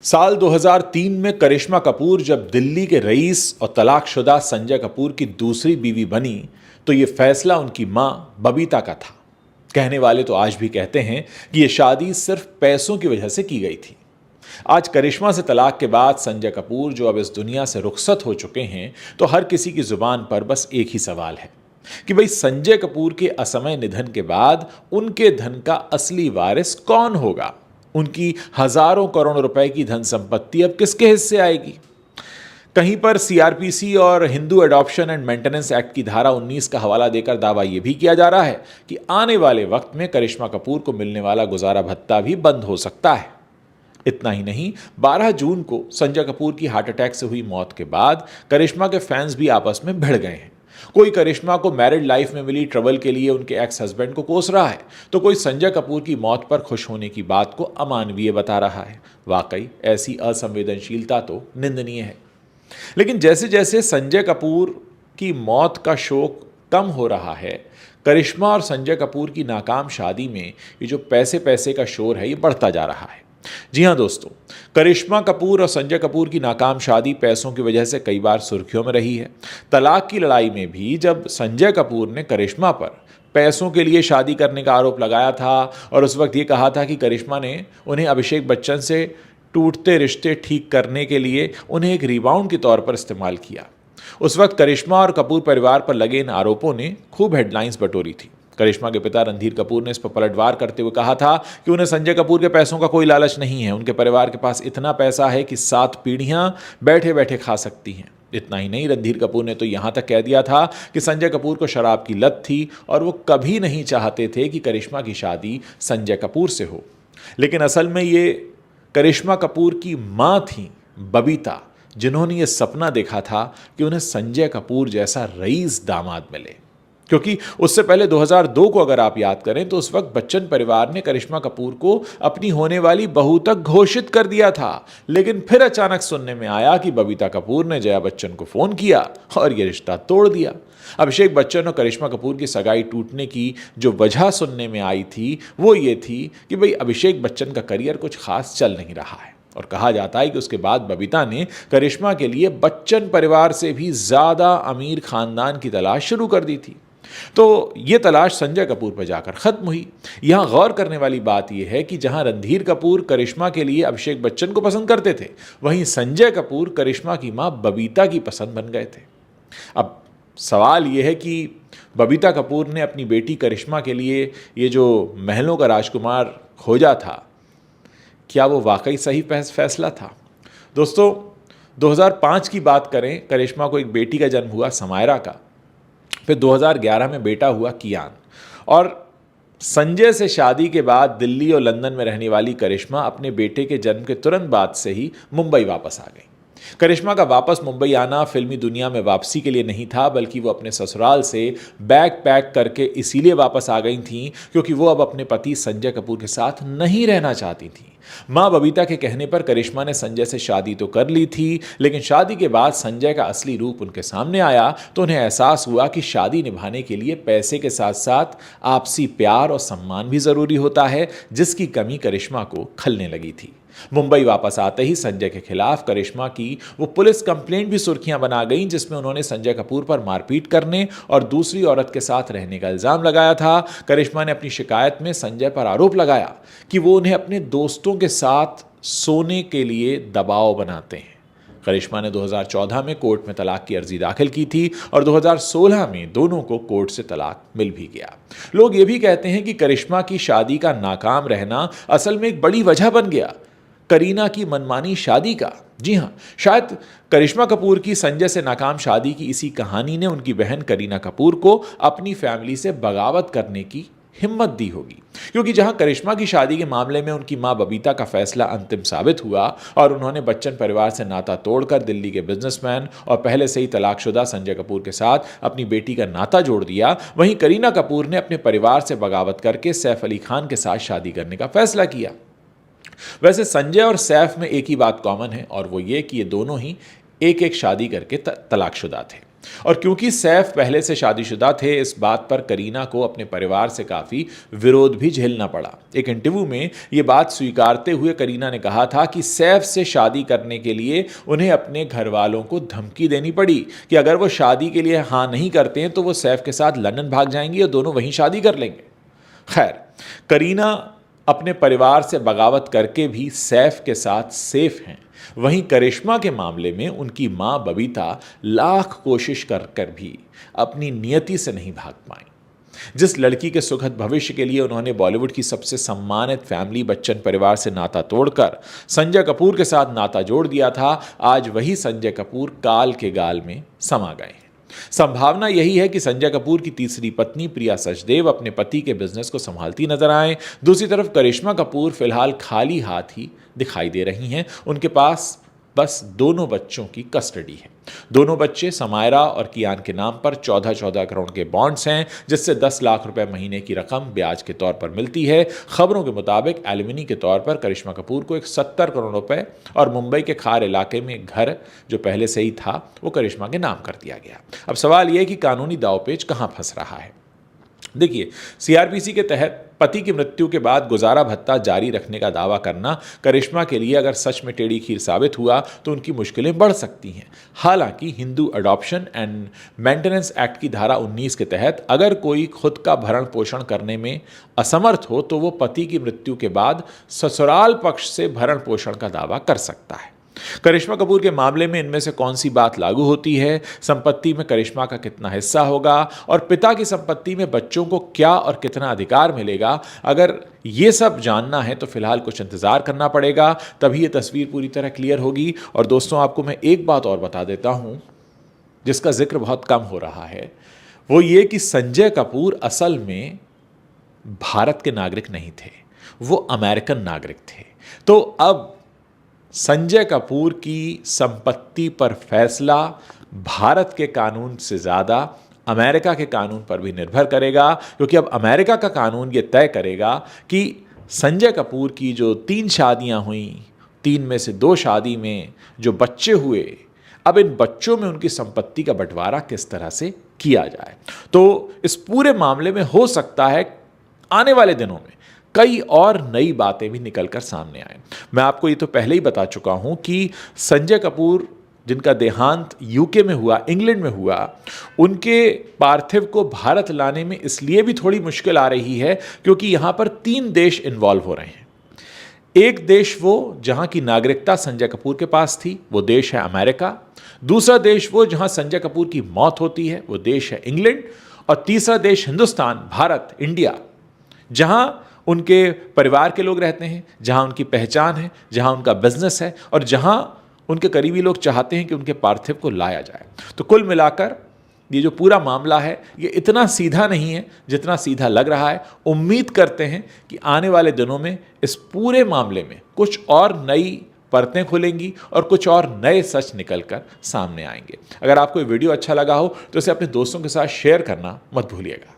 साल 2003 में करिश्मा कपूर जब दिल्ली के रईस और तलाकशुदा संजय कपूर की दूसरी बीवी बनी तो ये फैसला उनकी मां बबीता का था। कहने वाले तो आज भी कहते हैं कि ये शादी सिर्फ पैसों की वजह से की गई थी। आज करिश्मा से तलाक के बाद संजय कपूर जो अब इस दुनिया से रुखसत हो चुके हैं, तो हर किसी की जुबान पर बस एक ही सवाल है कि भाई संजय कपूर के असमय निधन के बाद उनके धन का असली वारिस कौन होगा। उनकी हजारों करोड़ रुपए की धन संपत्ति अब किसके हिस्से आएगी। कहीं पर सीआरपीसी और Hindu adoption and maintenance act की धारा 19 का हवाला देकर दावा यह भी किया जा रहा है कि आने वाले वक्त में करिश्मा कपूर को मिलने वाला गुजारा भत्ता भी बंद हो सकता है। इतना ही नहीं, 12 जून को संजय कपूर की हार्ट अटैक से हुई मौत के बाद करिश्मा के फैंस भी आपस में भिड़ गए हैं। कोई करिश्मा को मैरिड लाइफ में मिली ट्रबल के लिए उनके एक्स हस्बैंड को कोस रहा है, तो कोई संजय कपूर की मौत पर खुश होने की बात को अमानवीय बता रहा है। वाकई ऐसी असंवेदनशीलता तो निंदनीय है। लेकिन जैसे जैसे संजय कपूर की मौत का शोक कम हो रहा है, करिश्मा और संजय कपूर की नाकाम शादी में ये जो पैसे पैसे का शोर है, ये बढ़ता जा रहा है। जी हां दोस्तों, करिश्मा कपूर और संजय कपूर की नाकाम शादी पैसों की वजह से कई बार सुर्खियों में रही है। तलाक की लड़ाई में भी जब संजय कपूर ने करिश्मा पर पैसों के लिए शादी करने का आरोप लगाया था और उस वक्त ये कहा था कि करिश्मा ने उन्हें अभिषेक बच्चन से टूटते रिश्ते ठीक करने के लिए उन्हें एक रिबाउंड के तौर पर इस्तेमाल किया, उस वक्त करिश्मा और कपूर परिवार पर लगे इन आरोपों ने खूब हेडलाइंस बटोरी थी। करिश्मा के पिता रणधीर कपूर ने इस पर पलटवार करते हुए कहा था कि उन्हें संजय कपूर के पैसों का कोई लालच नहीं है। उनके परिवार के पास इतना पैसा है कि 7 पीढ़ियां बैठे बैठे खा सकती हैं। इतना ही नहीं, रणधीर कपूर ने तो यहां तक कह दिया था कि संजय कपूर को शराब की लत थी और वो कभी नहीं चाहते थे कि करिश्मा की शादी संजय कपूर से हो। लेकिन असल में ये करिश्मा कपूर की मां थी बबीता, जिन्होंने ये सपना देखा था कि उन्हें संजय कपूर जैसा रईस दामाद मिले। क्योंकि उससे पहले 2002 को अगर आप याद करें तो उस वक्त बच्चन परिवार ने करिश्मा कपूर को अपनी होने वाली बहू तक घोषित कर दिया था। लेकिन फिर अचानक सुनने में आया कि बबीता कपूर ने जया बच्चन को फोन किया और यह रिश्ता तोड़ दिया। अभिषेक बच्चन और करिश्मा कपूर की सगाई टूटने की जो वजह सुनने में आई थी वो ये थी कि भाई अभिषेक बच्चन का करियर कुछ खास चल नहीं रहा है और कहा जाता है कि उसके बाद बबीता ने करिश्मा के लिए बच्चन परिवार से भी ज्यादा अमीर खानदान की तलाश शुरू कर दी थी। तो यह तलाश संजय कपूर पर जाकर खत्म हुई। यहां गौर करने वाली बात यह है कि जहां रणधीर कपूर करिश्मा के लिए अभिषेक बच्चन को पसंद करते थे, वहीं संजय कपूर करिश्मा की मां बबीता की पसंद बन गए थे। अब सवाल यह है कि बबीता कपूर ने अपनी बेटी करिश्मा के लिए ये जो महलों का राजकुमार खोजा था, क्या वो वाकई सही फैसला था? दोस्तों, 2005 की बात करें, करिश्मा को एक बेटी का जन्म हुआ समायरा का। फिर 2011 में बेटा हुआ कियान। और संजय से शादी के बाद दिल्ली और लंदन में रहने वाली करिश्मा अपने बेटे के जन्म के तुरंत बाद से ही मुंबई वापस आ गई। करिश्मा का वापस मुंबई आना फिल्मी दुनिया में वापसी के लिए नहीं था, बल्कि वो अपने ससुराल से बैग पैक करके इसीलिए वापस आ गई थीं क्योंकि वो अब अपने पति संजय कपूर के साथ नहीं रहना चाहती थीं। मां बबीता के कहने पर करिश्मा ने संजय से शादी तो कर ली थी, लेकिन शादी के बाद संजय का असली रूप उनके सामने आया तो उन्हें एहसास हुआ कि शादी निभाने के लिए पैसे के साथ साथ आपसी प्यार और सम्मान भी जरूरी होता है, जिसकी कमी करिश्मा को खलने लगी थी। मुंबई वापस आते ही संजय के खिलाफ करिश्मा की वो पुलिस कंप्लेंट भी सुर्खियां बना गई, जिसमें उन्होंने संजय कपूर पर मारपीट करने और दूसरी औरत के साथ रहने का इल्जाम लगाया था। करिश्मा ने अपनी शिकायत में संजय पर आरोप लगाया कि वो उन्हें अपने दोस्तों के साथ सोने के लिए दबाव बनाते हैं। करिश्मा ने 2014 में कोर्ट में तलाक की अर्जी दाखिल की थी और 2016 में दोनों को कोर्ट से तलाक मिल भी गया। लोग ये भी कहते हैं कि करिश्मा की शादी का नाकाम रहना असल में एक बड़ी वजह बन गया करीना की मनमानी शादी का। जी हां, शायद करिश्मा कपूर की संजय से नाकाम शादी की इसी कहानी ने उनकी बहन करीना कपूर को अपनी फैमिली से बगावत करने की हिम्मत दी होगी, क्योंकि जहां करिश्मा की शादी के मामले में उनकी मां बबीता का फैसला अंतिम साबित हुआ और उन्होंने बच्चन परिवार से नाता तोड़कर दिल्ली के बिजनेसमैन और पहले से ही तलाकशुदा संजय कपूर के साथ अपनी बेटी का नाता जोड़ दिया, वहीं करीना कपूर ने अपने परिवार से बगावत करके सैफ अली खान के साथ शादी करने का फैसला किया। वैसे संजय और सैफ में एक ही बात कॉमन है और वो ये कि ये दोनों ही एक एक शादी करके तलाकशुदा थे। और क्योंकि सैफ पहले से शादीशुदा थे, इस बात पर करीना को अपने परिवार से काफी विरोध भी झेलना पड़ा। एक इंटरव्यू में यह बात स्वीकारते हुए करीना ने कहा था कि सैफ से शादी करने के लिए उन्हें अपने घर वालों को धमकी देनी पड़ी कि अगर वो शादी के लिए हां नहीं करते हैं तो वो सैफ के साथ लंदन भाग जाएंगी और दोनों वहीं शादी कर लेंगे। खैर, करीना अपने परिवार से बगावत करके भी सैफ के साथ सेफ हैं। वहीं करिश्मा के मामले में उनकी मां बबीता लाख कोशिश कर कर भी अपनी नियति से नहीं भाग पाई। जिस लड़की के सुखद भविष्य के लिए उन्होंने बॉलीवुड की सबसे सम्मानित फैमिली बच्चन परिवार से नाता तोड़कर संजय कपूर के साथ नाता जोड़ दिया था, आज वही संजय कपूर काल के गाल में समा गए हैं। संभावना यही है कि संजय कपूर की तीसरी पत्नी प्रिया सचदेव अपने पति के बिजनेस को संभालती नजर आए। दूसरी तरफ करिश्मा कपूर फिलहाल खाली हाथ ही दिखाई दे रही हैं। उनके पास बस दोनों बच्चों की कस्टडी है। दोनों बच्चे समायरा और कियान के नाम पर 14-14 करोड़ के बॉन्ड्स हैं, जिससे 10 लाख रुपए महीने की रकम ब्याज के तौर पर मिलती है। खबरों के मुताबिक एलिमनी के तौर पर करिश्मा कपूर को 70 करोड़ रुपए और मुंबई के खार इलाके में घर जो पहले से ही था वो करिश्मा के नाम कर दिया गया। अब सवाल यह है कि कानूनी दांवपेच कहां फंस रहा है। देखिए, सीआरपीसी के तहत पति की मृत्यु के बाद गुजारा भत्ता जारी रखने का दावा करना करिश्मा के लिए अगर सच में टेढ़ी खीर साबित हुआ तो उनकी मुश्किलें बढ़ सकती हैं। हालांकि Hindu adoption and maintenance act की धारा 19 के तहत अगर कोई खुद का भरण पोषण करने में असमर्थ हो तो वो पति की मृत्यु के बाद ससुराल पक्ष से भरण पोषण का दावा कर सकता है। करिश्मा कपूर के मामले में इनमें से कौन सी बात लागू होती है, संपत्ति में करिश्मा का कितना हिस्सा होगा और पिता की संपत्ति में बच्चों को क्या और कितना अधिकार मिलेगा, अगर ये सब जानना है तो फिलहाल कुछ इंतजार करना पड़ेगा, तभी ये तस्वीर पूरी तरह क्लियर होगी। और दोस्तों, आपको मैं एक बात और बता देता हूं जिसका जिक्र बहुत कम हो रहा है, वो ये कि संजय कपूर असल में भारत के नागरिक नहीं थे, वो अमेरिकन नागरिक थे। तो अब संजय कपूर की संपत्ति पर फैसला भारत के कानून से ज़्यादा अमेरिका के कानून पर भी निर्भर करेगा, क्योंकि अब अमेरिका का कानून ये तय करेगा कि संजय कपूर की जो 3 शादियां हुई, 3 में से 2 शादी में जो बच्चे हुए, अब इन बच्चों में उनकी संपत्ति का बंटवारा किस तरह से किया जाए। तो इस पूरे मामले में हो सकता है आने वाले दिनों में कई और नई बातें भी निकलकर सामने आए। मैं आपको ये तो पहले ही बता चुका हूं कि संजय कपूर जिनका देहांत यूके में हुआ, इंग्लैंड में हुआ, उनके पार्थिव को भारत लाने में इसलिए भी थोड़ी मुश्किल आ रही है क्योंकि यहां पर 3 देश इन्वॉल्व हो रहे हैं। एक देश वो जहां की नागरिकता संजय कपूर के पास थी, वो देश है अमेरिका। दूसरा देश वो जहां संजय कपूर की मौत होती है, वो देश है इंग्लैंड। और तीसरा देश हिंदुस्तान, भारत, इंडिया, जहां उनके परिवार के लोग रहते हैं, जहां उनकी पहचान है, जहां उनका बिजनेस है और जहां उनके करीबी लोग चाहते हैं कि उनके पार्थिव को लाया जाए। तो कुल मिलाकर ये जो पूरा मामला है ये इतना सीधा नहीं है जितना सीधा लग रहा है। उम्मीद करते हैं कि आने वाले दिनों में इस पूरे मामले में कुछ और नई परतें खुलेंगी और कुछ और नए सच निकलकर सामने आएंगे। अगर आपको ये वीडियो अच्छा लगा हो तो इसे अपने दोस्तों के साथ शेयर करना मत भूलिएगा।